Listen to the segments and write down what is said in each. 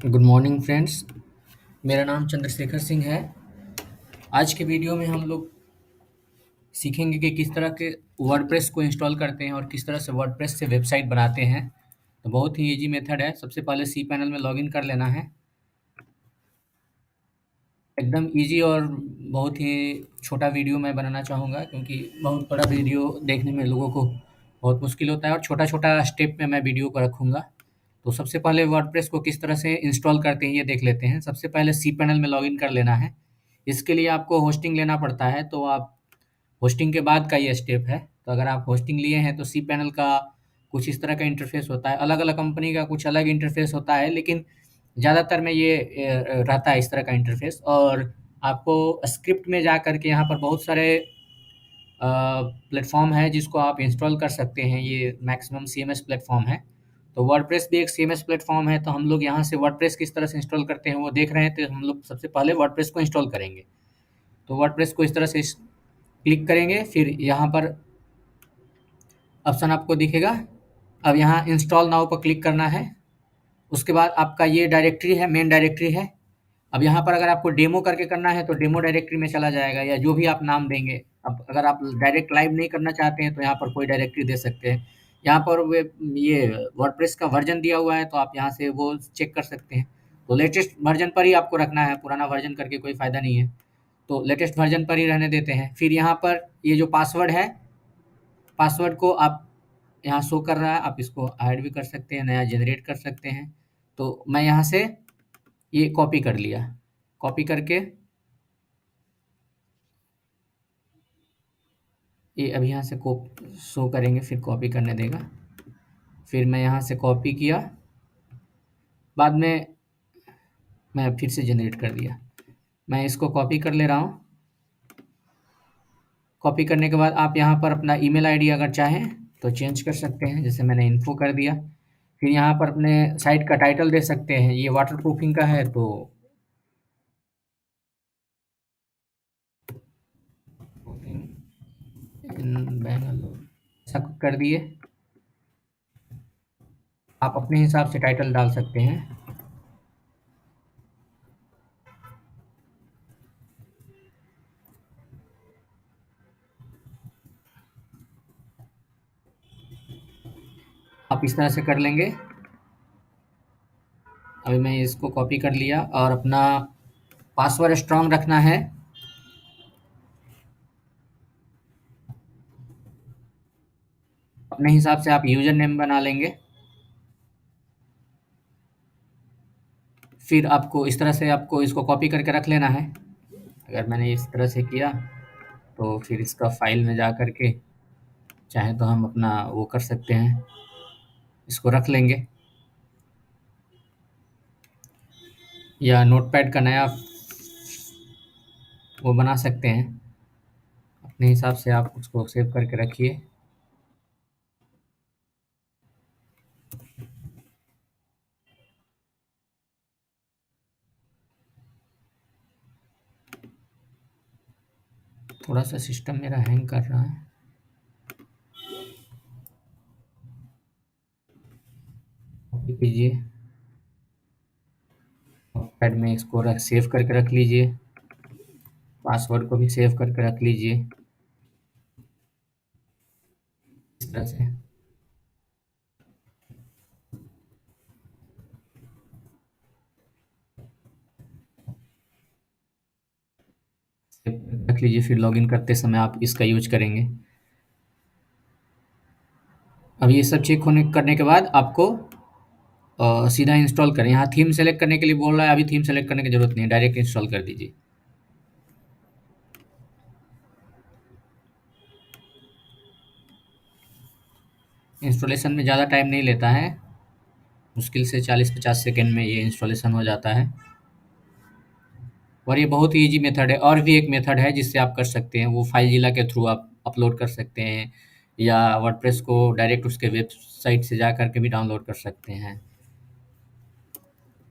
Good morning friends. मेरा नाम चंद्रशेखर सिंह है। आज के वीडियो में हम लोग सीखेंगे कि किस तरह के वर्डप्रेस को इंस्टॉल करते हैं और किस तरह से वर्डप्रेस से वेबसाइट बनाते हैं। तो बहुत ही इजी मेथड है। सबसे पहले सी पैनल में लॉगिन कर लेना है। एकदम इजी और बहुत ही छोटा वीडियो मैं बनाना चाहूँगा, क्योंकि बहुत बड़ा वीडियो देखने में लोगों को बहुत मुश्किल होता है और छोटा-छोटा स्टेप में मैं वीडियो को रखूँगा। तो सबसे पहले वर्डप्रेस को किस तरह से इंस्टॉल करते हैं ये देख लेते हैं। सबसे पहले सी पैनल में लॉगिन कर लेना है। इसके लिए आपको होस्टिंग लेना पड़ता है, तो आप होस्टिंग के बाद का ये स्टेप है। तो अगर आप होस्टिंग लिए हैं तो सी पैनल का कुछ इस तरह का इंटरफ़ेस होता है। अलग-अलग कंपनी का कुछ अलग इंटरफ़ेस होता है, लेकिन ज़्यादातर में ये रहता है इस तरह का इंटरफ़ेस। और आपको स्क्रिप्ट में जा कर के यहाँ पर बहुत सारे प्लेटफ़ॉर्म है जिसको आप इंस्टॉल कर सकते हैं। ये मैक्सिमम सीएमएस प्लेटफ़ॉर्म है। तो वर्डप्रेस भी एक सीएमएस प्लेटफ़ॉर्म है, तो हम लोग यहाँ से वर्डप्रेस किस तरह से इंस्टॉल करते हैं वो देख रहे हैं। तो हम लोग सबसे पहले वर्डप्रेस को इंस्टॉल करेंगे। तो वर्डप्रेस को इस तरह से क्लिक करेंगे, फिर यहाँ पर ऑप्शन आपको दिखेगा। अब यहाँ इंस्टॉल नाउ पर क्लिक करना है। उसके बाद आपका ये डायरेक्टरी है, मेन डायरेक्टरी है। अब यहाँ पर अगर आपको डेमो करके करना है तो डेमो डायरेक्टरी में चला जाएगा, या जो भी आप नाम देंगे। अब अगर आप डायरेक्ट लाइव नहीं करना चाहते हैं तो यहाँ पर कोई डायरेक्टरी दे सकते हैं। यहाँ पर वे ये वर्डप्रेस का वर्जन दिया हुआ है, तो आप यहाँ से वो चेक कर सकते हैं। तो लेटेस्ट वर्जन पर ही आपको रखना है, पुराना वर्जन करके कोई फ़ायदा नहीं है। तो लेटेस्ट वर्जन पर ही रहने देते हैं। फिर यहाँ पर ये जो पासवर्ड है, पासवर्ड को आप यहाँ शो कर रहा है, आप इसको हाइड भी कर सकते हैं, नया जनरेट कर सकते हैं। तो मैं यहाँ से ये कॉपी कर लिया। कॉपी करके ये अभी यहाँ से को शो करेंगे, फिर कॉपी करने देगा। फिर मैं यहाँ से कॉपी किया, बाद में मैं फिर से जनरेट कर दिया। मैं इसको कॉपी कर ले रहा हूँ। कॉपी करने के बाद आप यहाँ पर अपना ईमेल आईडी अगर चाहें तो चेंज कर सकते हैं, जैसे मैंने इन्फो कर दिया। फिर यहाँ पर अपने साइट का टाइटल दे सकते हैं। ये वाटरप्रूफिंग का है, तो इन बैंगलोर ऐसा कर दिए। आप अपने हिसाब से टाइटल डाल सकते हैं। आप इस तरह से कर लेंगे। अभी मैं इसको कॉपी कर लिया और अपना पासवर्ड स्ट्रॉन्ग रखना है। अपने हिसाब से आप यूज़र नेम बना लेंगे। फिर आपको इस तरह से आपको इसको कॉपी करके रख लेना है। अगर मैंने इस तरह से किया तो फिर इसका फ़ाइल में जा कर के चाहे तो हम अपना वो कर सकते हैं, इसको रख लेंगे, या नोटपैड का नया वो बना सकते हैं। अपने हिसाब से आप उसको सेव करके रखिए। थोड़ा सा सिस्टम मेरा हैंग कर रहा है। कॉपी कीजिए, नोटपैड में इसको सेव करके रख लीजिए। पासवर्ड को भी सेव करके रख लीजिए इस तरह से। रख लीजिए, फिर लॉगिन करते समय आप इसका यूज करेंगे। अब ये सब चेक होने करने के बाद आपको सीधा इंस्टॉल करें। यहाँ थीम सेलेक्ट करने के लिए बोल रहा है, अभी थीम सेलेक्ट करने की ज़रूरत नहीं है, डायरेक्ट इंस्टॉल कर दीजिए। इंस्टॉलेशन में ज़्यादा टाइम नहीं लेता है, मुश्किल से 40-50 सेकंड में ये इंस्टॉलेशन हो जाता है। और ये बहुत ही ईजी मेथड है। और भी एक मेथड है जिससे आप कर सकते हैं, वो फाइलज़िला के थ्रू आप अपलोड कर सकते हैं, या वर्डप्रेस को डायरेक्ट उसके वेबसाइट से जा कर के भी डाउनलोड कर सकते हैं।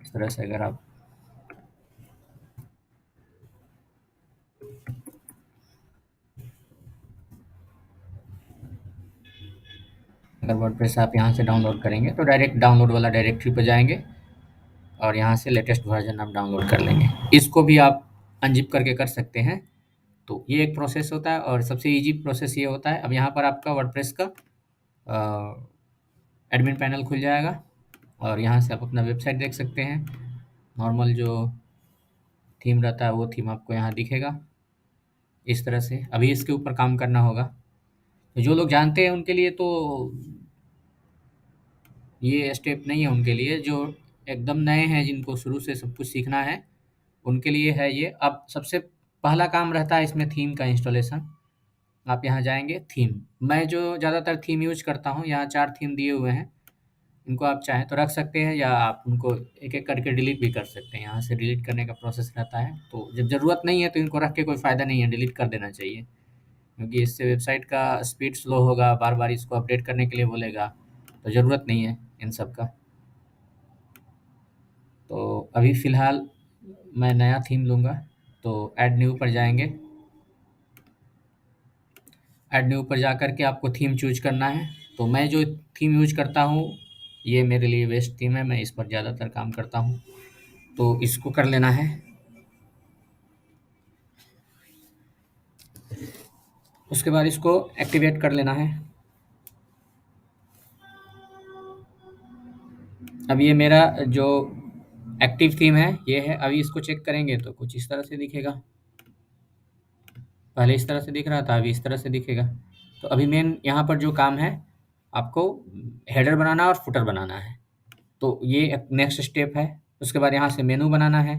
इस तरह से अगर वर्डप्रेस आप यहाँ से डाउनलोड करेंगे तो डायरेक्ट डाउनलोड वाला डायरेक्टरी पे जाएँगे और यहाँ से लेटेस्ट वर्ज़न आप डाउनलोड कर लेंगे। इसको भी आप अनज़िप करके कर सकते हैं। तो ये एक प्रोसेस होता है और सबसे ईज़ी प्रोसेस ये होता है। अब यहाँ पर आपका वर्डप्रेस का एडमिन पैनल खुल जाएगा और यहाँ से आप अपना वेबसाइट देख सकते हैं। नॉर्मल जो थीम रहता है वो थीम आपको यहाँ दिखेगा इस तरह से। अभी इसके ऊपर काम करना होगा। तो जो लोग जानते हैं उनके लिए तो ये स्टेप नहीं है, उनके लिए जो एकदम नए हैं जिनको शुरू से सब कुछ सीखना है उनके लिए है ये। अब सबसे पहला काम रहता है इसमें थीम का इंस्टॉलेशन। आप यहाँ जाएँगे थीम, मैं जो ज़्यादातर थीम यूज़ करता हूँ, यहाँ 4 थीम दिए हुए हैं। इनको आप चाहें तो रख सकते हैं या आप उनको एक-एक करके डिलीट भी कर सकते हैं। यहाँ से डिलीट करने का प्रोसेस रहता है। तो जब ज़रूरत नहीं है तो इनको रख के कोई फ़ायदा नहीं है, डिलीट कर देना चाहिए। क्योंकि इससे वेबसाइट का स्पीड स्लो होगा, बार-बार इसको अपडेट करने के लिए बोलेगा, तो ज़रूरत नहीं है इन सब का। तो अभी फ़िलहाल मैं नया थीम लूँगा, तो ऐड न्यू पर जाएँगे। ऐड न्यू पर जाकर के आपको थीम चूज़ करना है। तो मैं जो थीम यूज़ करता हूँ, ये मेरे लिए बेस्ट थीम है, मैं इस पर ज़्यादातर काम करता हूँ। तो इसको कर लेना है। उसके बाद इसको एक्टिवेट कर लेना है। अब ये मेरा जो एक्टिव थीम है ये है। अभी इसको चेक करेंगे तो कुछ इस तरह से दिखेगा। पहले इस तरह से दिख रहा था, अभी इस तरह से दिखेगा। तो अभी मेन यहाँ पर जो काम है, आपको हेडर बनाना और फुटर बनाना है। तो ये एक नेक्स्ट स्टेप है। उसके बाद यहाँ से मेनू बनाना है।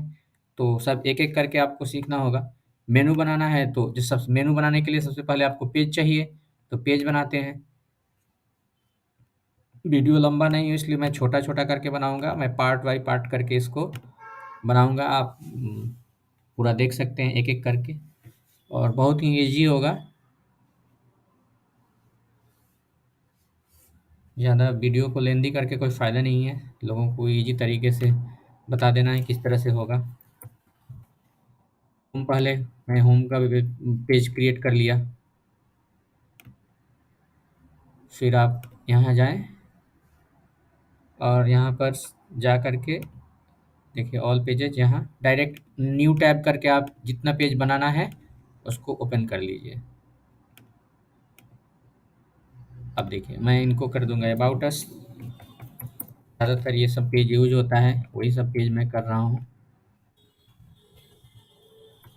तो सब एक-एक करके आपको सीखना होगा। मेनू बनाना है तो जो सब मेनू बनाने के लिए सबसे पहले आपको पेज चाहिए, तो पेज बनाते हैं। वीडियो लंबा नहीं है इसलिए मैं छोटा-छोटा करके बनाऊँगा। मैं पार्ट बाय पार्ट करके इसको बनाऊँगा। आप पूरा देख सकते हैं एक-एक करके और बहुत ही ईज़ी होगा। ज़्यादा वीडियो को लेंदी करके कोई फ़ायदा नहीं है। लोगों को ईज़ी तरीके से बता देना है किस तरह से होगा। पहले मैं होम का पेज क्रिएट कर लिया। फिर आप यहाँ जाएँ और यहाँ पर जा कर के देखिए ऑल पेजेज, यहाँ डायरेक्ट न्यू टैब करके आप जितना पेज बनाना है उसको ओपन कर लीजिए। अब देखिए मैं इनको कर दूंगा अबाउट अस। ज़्यादातर ये सब पेज यूज होता है, वही सब पेज मैं कर रहा हूँ।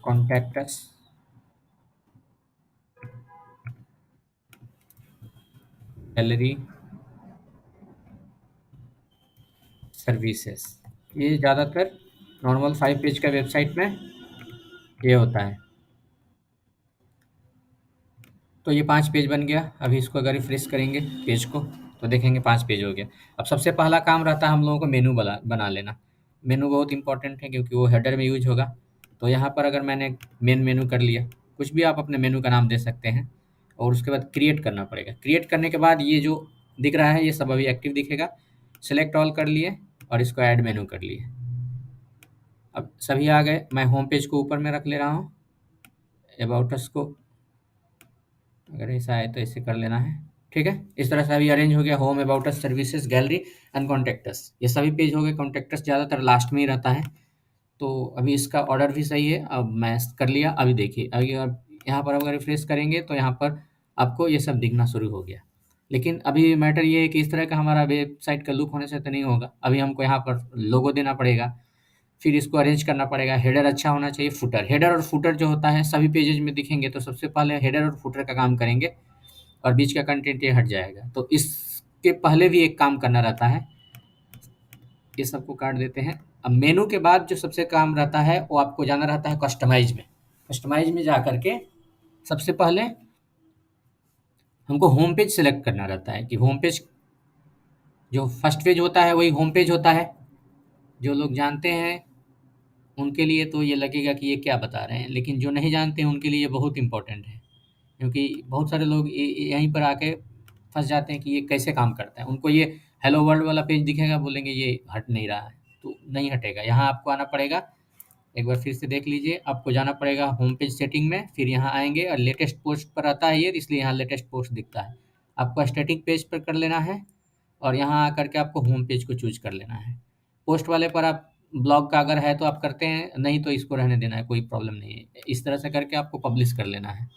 कॉन्टैक्ट अस, गैलरी, सर्विसेज, ये ज़्यादातर नॉर्मल 5 पेज का वेबसाइट में ये होता है। तो ये 5 पेज बन गया। अभी इसको अगर रिफ्रेश करेंगे पेज को तो देखेंगे 5 पेज हो गया। अब सबसे पहला काम रहता है हम लोगों को मेनू बना लेना। मेनू बहुत इंपॉर्टेंट है क्योंकि वो हेडर में यूज होगा। तो यहाँ पर अगर मैंने मेन मेनू कर लिया, कुछ भी आप अपने मेनू का नाम दे सकते हैं और उसके बाद क्रिएट करना पड़ेगा। क्रिएट करने के बाद ये जो दिख रहा है ये सब अभी एक्टिव दिखेगा। सेलेक्ट ऑल कर लिए और इसको ऐड मेनू कर लिए। अब सभी आ गए। मैं होम पेज को ऊपर में रख ले रहा हूँ। अबाउट अस को अगर ऐसा है तो ऐसे कर लेना है। ठीक है, इस तरह से अभी अरेंज हो गया। Home, about us, services, gallery and contact us, ये सभी पेज हो गए। कॉन्टैक्ट अस ज़्यादातर लास्ट में ही रहता है। तो अभी इसका ऑर्डर भी सही है। अब मैं कर लिया। अभी देखिए अभी अब यहाँ पर अगर रिफ्रेश करेंगे तो यहाँ पर आपको ये सब दिखना शुरू हो गया। लेकिन अभी मैटर ये है कि इस तरह का हमारा वेबसाइट का लुक होने से तो नहीं होगा। अभी हमको यहाँ पर लोगो देना पड़ेगा, फिर इसको अरेंज करना पड़ेगा। हेडर अच्छा होना चाहिए। फुटर, हेडर और फुटर जो होता है सभी पेजेज में दिखेंगे। तो सबसे पहले हेडर और फुटर का काम करेंगे और बीच का कंटेंट ये हट जाएगा। तो इसके पहले भी एक काम करना रहता है। ये सबको काट देते हैं। अब मेनू के बाद जो सबसे काम रहता है वो आपको जाना रहता है कस्टमाइज में। कस्टमाइज में जा करके सबसे पहले हमको होम पेज सेलेक्ट करना रहता है कि होम पेज जो फर्स्ट पेज होता है वही होम पेज होता है। जो लोग जानते हैं उनके लिए तो ये लगेगा कि ये क्या बता रहे हैं, लेकिन जो नहीं जानते हैं उनके लिए ये बहुत इम्पोर्टेंट है। क्योंकि बहुत सारे लोग यहीं पर आके फंस जाते हैं कि ये कैसे काम करता है। उनको ये हेलो वर्ल्ड वाला पेज दिखेगा, बोलेंगे ये हट नहीं रहा है। तो नहीं हटेगा। यहाँ आपको आना पड़ेगा। एक बार फिर से देख लीजिए। आपको जाना पड़ेगा होम पेज सेटिंग में, फिर यहाँ आएंगे और लेटेस्ट पोस्ट पर आता है ये, इसलिए यहाँ लेटेस्ट पोस्ट दिखता है। आपको स्टैटिक पेज पर कर लेना है और यहाँ आकर के आपको होम पेज को चूज कर लेना है। पोस्ट वाले पर आप ब्लॉग का अगर है तो आप करते हैं, नहीं तो इसको रहने देना है, कोई प्रॉब्लम नहीं है। इस तरह से करके आपको पब्लिश कर लेना है।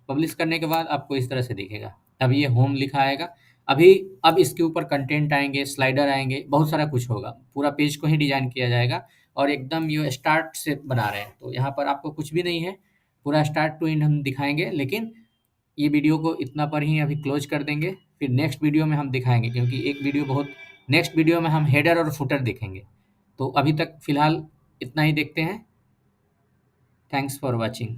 पब्लिश करने के बाद आपको इस तरह से दिखेगा। अब ये होम लिखा आएगा। अभी अब इसके ऊपर कंटेंट आएँगे, स्लाइडर आएँगे, बहुत सारा कुछ होगा। पूरा पेज को ही डिज़ाइन किया जाएगा और एकदम ये स्टार्ट से बना रहे हैं, तो यहाँ पर आपको कुछ भी नहीं है। पूरा स्टार्ट टू एंड हम दिखाएँगे, लेकिन ये वीडियो को इतना पर ही अभी क्लोज़ कर देंगे। फिर नेक्स्ट वीडियो में हम दिखाएँगे, क्योंकि एक वीडियो बहुत नेक्स्ट वीडियो में हम हेडर और फुटर देखेंगे। तो अभी तक फ़िलहाल इतना ही देखते हैं। Thanks for watching.